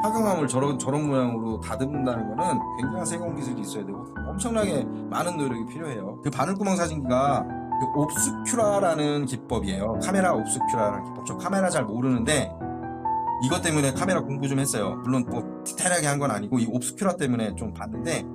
화강암을 저런 모양으로 다듬는다는 거는 굉장한 세공 기술이 있어야 되고 엄청나게 많은 노력이 필요해요. 그 바늘구멍 사진기가 그 옵스큐라라는 기법이에요. 카메라 옵스큐라라는 기법. 저 카메라 잘 모르는데 이것 때문에 카메라 공부 좀 했어요. 물론 뭐 디테일하게 한 건 아니고 이 옵스큐라 때문에 좀 봤는데,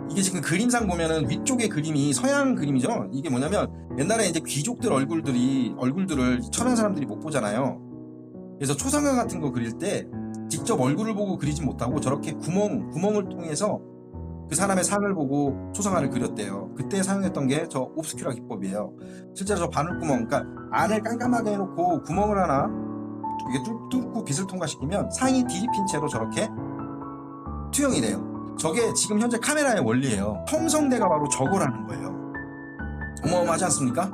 이게 지금 그림상 보면은 위쪽의 그림이 서양 그림이죠. 이게 뭐냐면 옛날에 이제 귀족들 얼굴들을 천한 사람들이 못 보잖아요. 그래서 초상화 같은 거 그릴 때 직접 얼굴을 보고 그리지 못하고 저렇게 구멍을 통해서 그 사람의 상을 보고 초상화를 그렸대요. 그때 사용했던 게 저 옵스큐라 기법이에요. 실제로 저 바늘구멍, 그러니까 안을 깜깜하게 해놓고 구멍을 하나 이게 뚫고 빛을 통과시키면 상이 뒤집힌 채로 저렇게 투영이 돼요. 저게 지금 현재 카메라의 원리예요. 첨성대가 바로 저거라는 거예요. 어마어마하지 않습니까?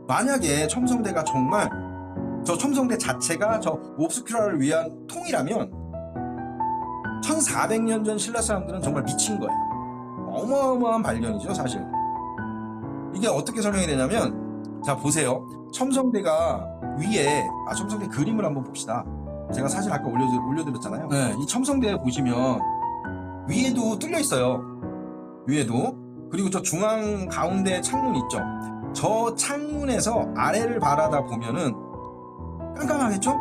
만약에 첨성대가 정말 저 첨성대 자체가 저 옵스큐라를 위한 통이라면 1400년 전 신라 사람들은 정말 미친 거예요. 어마어마한 발견이죠, 사실. 이게 어떻게 설명이 되냐면, 자 보세요. 첨성대가 위에 첨성대 그림을 한번 봅시다. 제가 사진 아까 올려드렸잖아요. 네, 이 첨성대 보시면 위에도 뚫려 있어요. 위에도. 그리고 저 중앙 가운데 창문 있죠. 저 창문에서 아래를 바라다 보면은 깜깜하겠죠?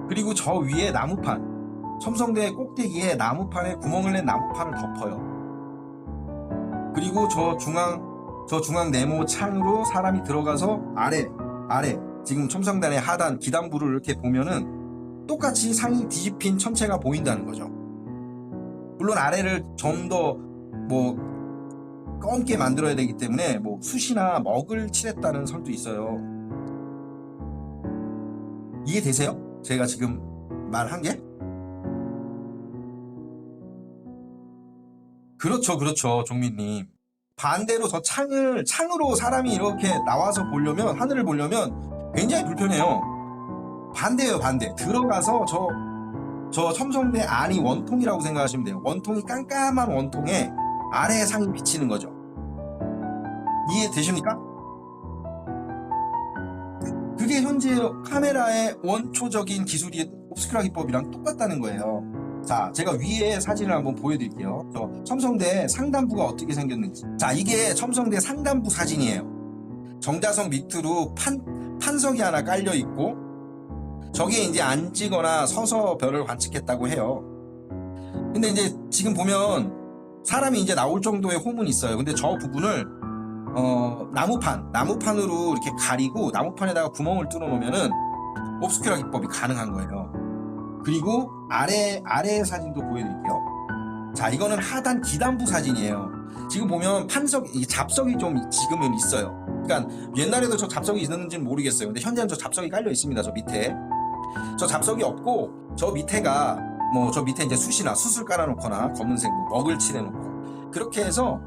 그리고 저 위에 나무판, 첨성대 꼭대기에 나무판에 구멍을 낸 나무판을 덮어요. 그리고 저 중앙 네모 창으로 사람이 들어가서 아래 지금 첨성단의 하단 기단부를 이렇게 보면은 똑같이 상이 뒤집힌 천체가 보인다는 거죠. 물론 아래를 좀 더 뭐 검게 만들어야 되기 때문에 뭐 숯이나 먹을 칠했다는 설도 있어요. 이해되세요? 제가 지금 말한 게? 그렇죠, 종민님. 반대로 저 창으로 사람이 이렇게 나와서 보려면, 하늘을 보려면 굉장히 불편해요. 반대예요, 반대. 들어가서 저 첨성대 안이 원통이라고 생각하시면 돼요. 원통이 깜깜한 원통에 아래에 상이 비치는 거죠. 이해되십니까? 그게 현재 카메라의 원초적인 기술이 옵스큐라 기법이랑 똑같다는 거예요. 자, 제가 위에 사진을 한번 보여드릴게요. 저 첨성대 상단부가 어떻게 생겼는지. 자, 이게 첨성대 상단부 사진이에요. 정자석 밑으로 판석이 하나 깔려 있고, 저기에 이제 앉거나 서서 별을 관측했다고 해요. 근데 이제 지금 보면 사람이 이제 나올 정도의 홈은 있어요. 근데 저 부분을 나무판으로 이렇게 가리고 나무판에다가 구멍을 뚫어 놓으면은 옵스큐라 기법이 가능한 거예요. 그리고 아래 사진도 보여드릴게요. 자, 이거는 하단 기단부 사진이에요. 지금 보면 잡석이 좀 지금은 있어요. 그러니까 옛날에도 저 잡석이 있는지는 모르겠어요. 근데 현재는 저 잡석이 깔려 있습니다. 저 밑에. 저 잡석이 없고, 저 밑에가 저 밑에 이제 숯을 깔아놓거나 검은색 먹을 칠해놓고, 그렇게 해서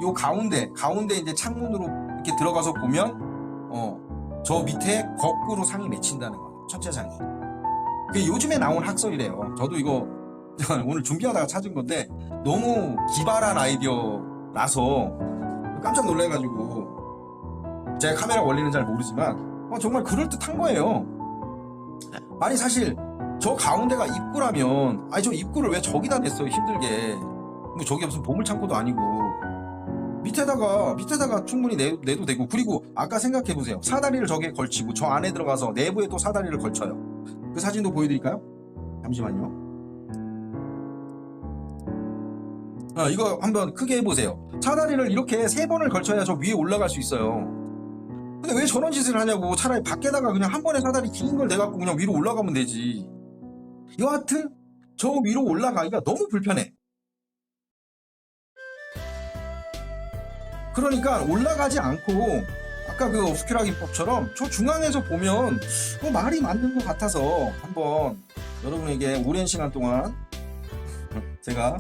요 가운데 이제 창문으로 이렇게 들어가서 보면 저 밑에 거꾸로 상이 맺힌다는 거예요. 천체상이. 그게 요즘에 나온 학설이래요. 저도 이거 오늘 준비하다가 찾은 건데 너무 기발한 아이디어라서 깜짝 놀래가지고, 제가 카메라 원리는 잘 모르지만 정말 그럴듯한 거예요. 아니 사실 저 가운데가 입구라면, 저 입구를 왜 저기다 냈어요, 힘들게. 뭐 저기 무슨 보물창고도 아니고. 밑에다가 충분히 내도 되고. 그리고 아까 생각해보세요. 사다리를 저기에 걸치고 저 안에 들어가서 내부에 또 사다리를 걸쳐요. 그 사진도 보여드릴까요? 잠시만요. 이거 한번 크게 해보세요. 사다리를 이렇게 3번을 걸쳐야 저 위에 올라갈 수 있어요. 근데 왜 저런 짓을 하냐고. 차라리 밖에다가 그냥 한 번에 사다리 긴 걸 대갖고 그냥 위로 올라가면 되지. 여하튼 저 위로 올라가기가 너무 불편해. 그러니까 올라가지 않고 아까 그 옵스큐라 기법처럼 저 중앙에서 보면 말이 맞는 것 같아서 한번 여러분에게 오랜 시간 동안 제가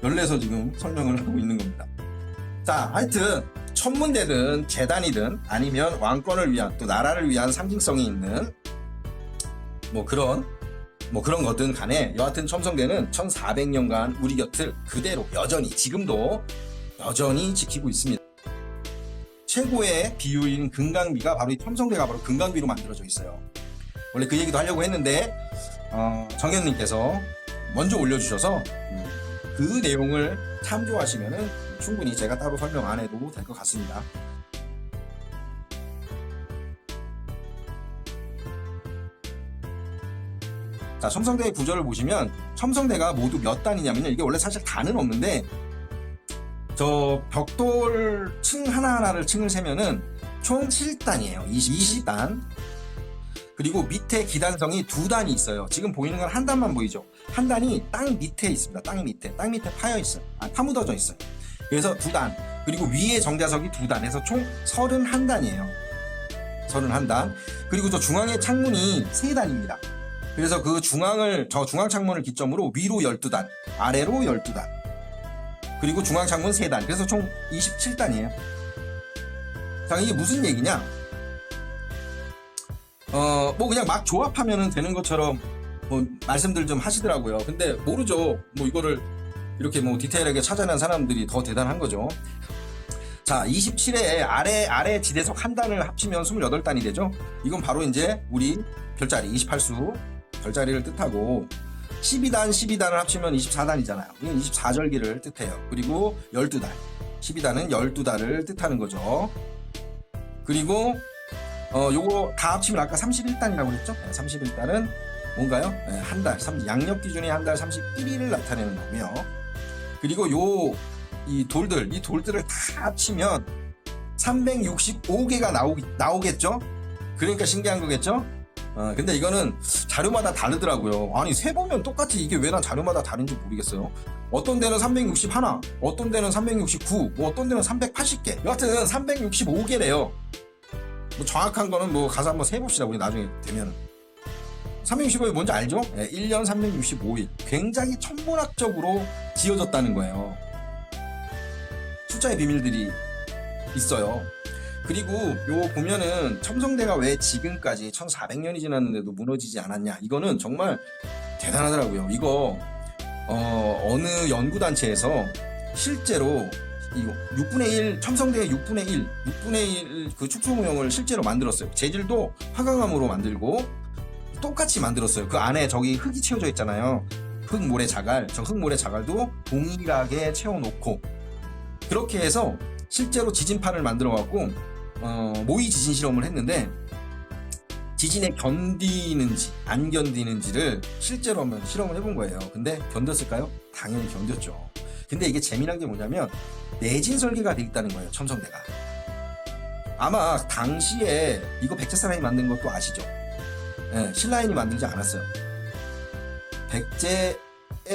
열내서 지금 설명을 하고 있는 겁니다. 자, 하여튼 천문대든 재단이든 아니면 왕권을 위한, 또 나라를 위한 상징성이 있는 그런 거든 간에 여하튼 첨성대는 1400년간 우리 곁을 그대로 지금도 여전히 지키고 있습니다. 최고의 비율인 금강비가 바로 이 첨성대가 바로 금강비로 만들어져 있어요. 원래 그 얘기도 하려고 했는데 정현님께서 먼저 올려주셔서 그 내용을 참조하시면은 충분히 제가 따로 설명 안 해도 될 것 같습니다. 자, 첨성대의 구조를 보시면 첨성대가 모두 몇 단이냐면요. 이게 원래 사실 단은 없는데 저 벽돌 층 하나하나를 층을 세면은 총 7단이에요. 20단. 그리고 밑에 기단성이 2단이 있어요. 지금 보이는 건 한 단만 보이죠. 한 단이 땅 밑에 있습니다. 땅 밑에 파여 있어요. 파묻어져 있어요. 그래서 2단. 그리고 위에 정자석이 2단 해서 총 31단이에요. 31단. 그리고 저 중앙의 창문이 3단입니다. 그래서 그 저 중앙 창문을 기점으로 위로 12단, 아래로 12단. 그리고 중앙 창문 3단. 그래서 총 27단이에요. 자, 이게 무슨 얘기냐? 뭐 그냥 막 조합하면 되는 것처럼 뭐 말씀들 좀 하시더라고요. 근데 모르죠. 뭐 이거를 이렇게 뭐 디테일하게 찾아낸 사람들이 더 대단한 거죠. 자, 27에 아래 지대석 한 단을 합치면 28단이 되죠. 이건 바로 이제 우리 별자리 28수 별자리를 뜻하고 12단을 합치면 24단이잖아요. 이건 24절기를 뜻해요. 그리고 12단. 12단은 12달을 뜻하는 거죠. 그리고 요거 다 합치면 아까 31단이라고 그랬죠? 31단은 뭔가요? 한 달, 양력 기준의 한 달 31일을 나타내는 거고요. 그리고 이 돌들을 다 합치면 365개가 나오겠죠? 그러니까 신기한 거겠죠? 근데 이거는 자료마다 다르더라고요. 아니, 세보면 똑같이 이게 왜 난 자료마다 다른지 모르겠어요. 어떤 데는 361, 어떤 데는 369, 뭐 어떤 데는 380개. 여하튼 365개래요. 뭐 정확한 거는 뭐 가서 한번 세봅시다. 우리 나중에 되면. 365일 뭔지 알죠? 1년 365일. 굉장히 천문학적으로 지어졌다는 거예요. 숫자의 비밀들이 있어요. 그리고 요 보면은 첨성대가 왜 지금까지 1400년이 지났는데도 무너지지 않았냐. 이거는 정말 대단하더라고요. 이거 어느 연구단체에서 실제로 이거 6분의 1, 첨성대의 6분의 1 그 축소모형을 실제로 만들었어요. 재질도 화강암으로 만들고 똑같이 만들었어요. 그 안에 저기 흙이 채워져 있잖아요. 흙모래 자갈, 저 흙모래 자갈도 동일하게 채워놓고 그렇게 해서 실제로 지진판을 만들어갖고 모의 지진 실험을 했는데 지진에 견디는지 안 견디는지를 실제로 한번 실험을 해본 거예요. 근데 견뎠을까요? 당연히 견뎠죠. 근데 이게 재미난 게 뭐냐면 내진 설계가 돼 있다는 거예요. 첨성대가. 아마 당시에 이거 백제사람이 만든 것도 아시죠? 신라인이 만들지 않았어요. 백제의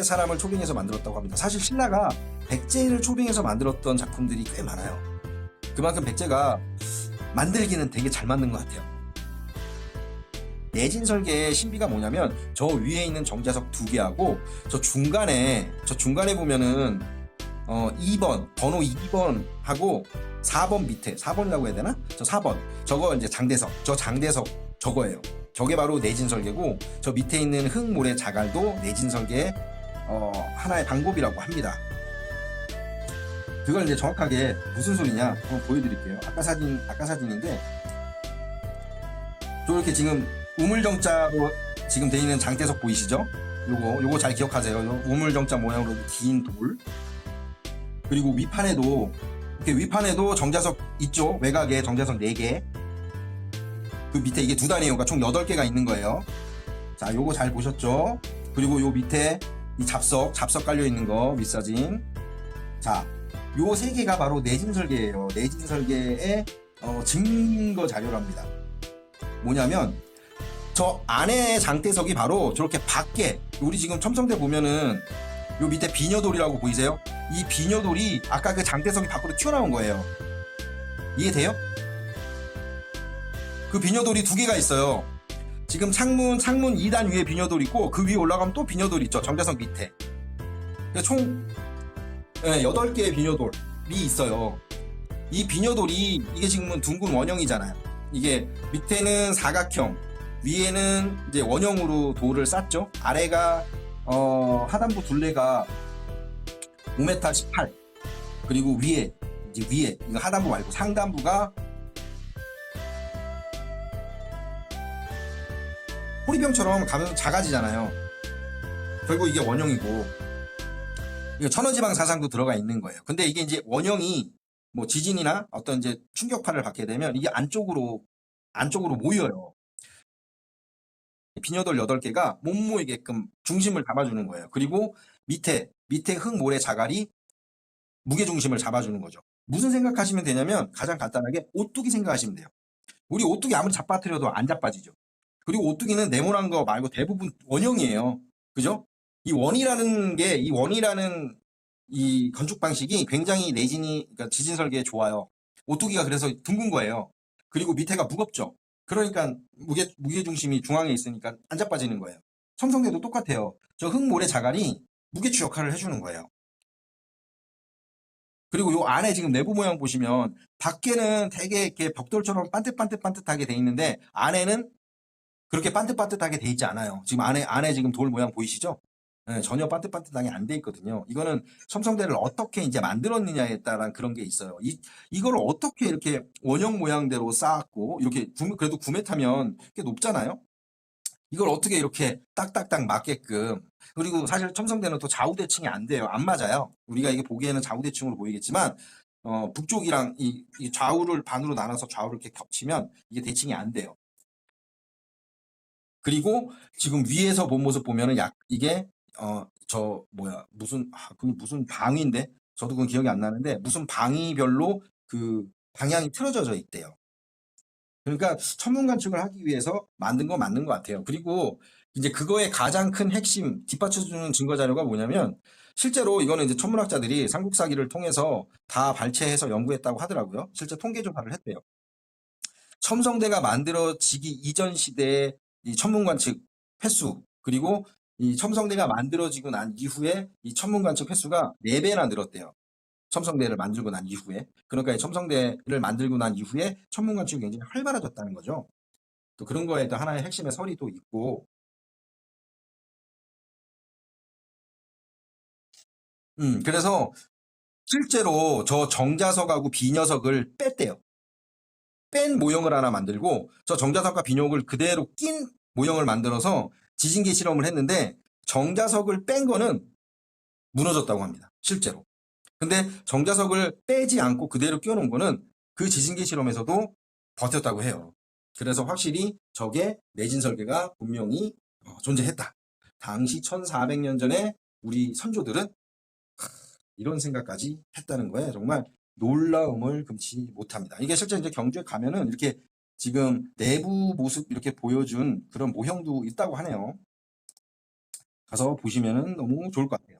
사람을 초빙해서 만들었다고 합니다. 사실 신라가 백제인을 초빙해서 만들었던 작품들이 꽤 많아요. 그만큼 백제가 만들기는 되게 잘 만든 것 같아요. 내진 설계의 신비가 뭐냐면 저 위에 있는 정자석 2개하고 저 중간에 보면은 2번 번호 2번 하고 4번 밑에 4번이라고 해야 되나? 저 4번 저거 이제 장대석 저거예요. 저게 바로 내진 설계고 저 밑에 있는 흙모래 자갈도 내진 설계의 하나의 방법이라고 합니다. 그걸 이제 정확하게 무슨 소리냐 한번 보여드릴게요. 아까 사진인데 저렇게 지금 우물정자로 지금 돼 있는 장대석 보이시죠? 요거 잘 기억하세요. 요 우물정자 모양으로 긴 돌. 그리고 위판에도 정자석 있죠? 외곽에 정자석 4개. 그 밑에 이게 2단이에요. 그러니까 총 8개가 있는 거예요. 자, 요거 잘 보셨죠? 그리고 요 밑에 이 잡석 깔려 있는 거 윗사진. 자, 요 3개가 바로 내진 설계예요. 내진 설계의 증거 자료랍니다. 뭐냐면 저 안에 장대석이 바로 저렇게 밖에 우리 지금 첨성대 보면은 요 밑에 비녀돌이라고 보이세요? 이 비녀돌이 아까 그 장대석이 밖으로 튀어나온 거예요. 이해돼요? 그 비녀돌이 2개가 있어요. 지금 창문 2단 위에 비녀돌 있고 그 위에 올라가면 또 비녀돌 있죠. 정자석 밑에. 총 8개의 비녀돌이 있어요. 이 비녀돌이 이게 지금은 둥근 원형이잖아요. 이게 밑에는 사각형, 위에는 이제 원형으로 돌을 쌌죠. 아래가 하단부 둘레가 5m 18. 그리고 위에 이거 하단부 말고 상단부가 호리병처럼 가면 작아지잖아요. 결국 이게 원형이고, 이게 천어지방 사상도 들어가 있는 거예요. 근데 이게 이제 원형이 뭐 지진이나 어떤 이제 충격파를 받게 되면 이게 안쪽으로 모여요. 비녀돌 8개가 못 모이게끔 중심을 잡아주는 거예요. 그리고 밑에 흙 모래 자갈이 무게 중심을 잡아주는 거죠. 무슨 생각하시면 되냐면 가장 간단하게 오뚜기 생각하시면 돼요. 우리 오뚜기 아무리 잡아뜨려도 안 자빠지죠. 그리고 오뚜기는 네모난 거 말고 대부분 원형이에요. 그죠? 이 원이라는 이 건축 방식이 굉장히 그러니까 지진 설계에 좋아요. 오뚜기가 그래서 둥근 거예요. 그리고 밑에가 무겁죠. 그러니까 무게 중심이 중앙에 있으니까 안 자빠지는 거예요. 첨성대도 똑같아요. 저 흙모래 자갈이 무게추 역할을 해주는 거예요. 그리고 요 안에 지금 내부 모양 보시면 밖에는 되게 이렇게 벽돌처럼 반듯반듯하게 돼 있는데 안에는 그렇게 반듯반듯하게 돼 있지 않아요. 지금 안에 지금 돌 모양 보이시죠? 네, 전혀 반듯반듯하게 안 돼 있거든요. 이거는 첨성대를 어떻게 이제 만들었느냐에 따른 그런 게 있어요. 이거를 어떻게 이렇게 원형 모양대로 쌓았고, 이렇게 그래도 9m면 꽤 높잖아요? 이걸 어떻게 이렇게 딱딱딱 맞게끔. 그리고 사실 첨성대는 또 좌우 대칭이 안 돼요. 안 맞아요. 우리가 이게 보기에는 좌우 대칭으로 보이겠지만, 북쪽이랑 이 좌우를 반으로 나눠서 좌우를 이렇게 겹치면 이게 대칭이 안 돼요. 그리고 지금 위에서 본 모습 보면은 이게 그게 무슨 방위인데 저도 그건 기억이 안 나는데 무슨 방위별로 그 방향이 틀어져 있대요. 그러니까 천문 관측을 하기 위해서 만든 거 맞는 것 같아요. 그리고 이제 그거의 가장 큰 핵심 뒷받쳐주는 증거 자료가 뭐냐면 실제로 이거는 이제 천문학자들이 삼국사기를 통해서 다 발췌해서 연구했다고 하더라고요. 실제 통계 조사를 했대요. 첨성대가 만들어지기 이전 시대의 이 천문 관측 횟수, 그리고 이 첨성대가 만들어지고 난 이후에 이 천문 관측 횟수가 4배나 늘었대요. 첨성대를 만들고 난 이후에. 그러니까 이 첨성대를 만들고 난 이후에 천문 관측이 굉장히 활발해졌다는 거죠. 또 그런 거에 또 하나의 핵심의 설이 또 있고, 그래서 실제로 저 정자석하고 비녀석을 뺐대요. 뺀 모형을 하나 만들고 저 정자석과 비녀석을 그대로 낀 모형을 만들어서 지진기 실험을 했는데 정자석을 뺀 거는 무너졌다고 합니다. 실제로. 근데 정자석을 빼지 않고 그대로 끼워놓은 거는 그 지진기 실험에서도 버텼다고 해요. 그래서 확실히 저게 내진 설계가 분명히 존재했다. 당시 1400년 전에 우리 선조들은 이런 생각까지 했다는 거에 정말 놀라움을 금치 못합니다. 이게 실제 이제 경주에 가면은 이렇게 지금 내부 모습 이렇게 보여준 그런 모형도 있다고 하네요. 가서 보시면은 너무 좋을 것 같아요.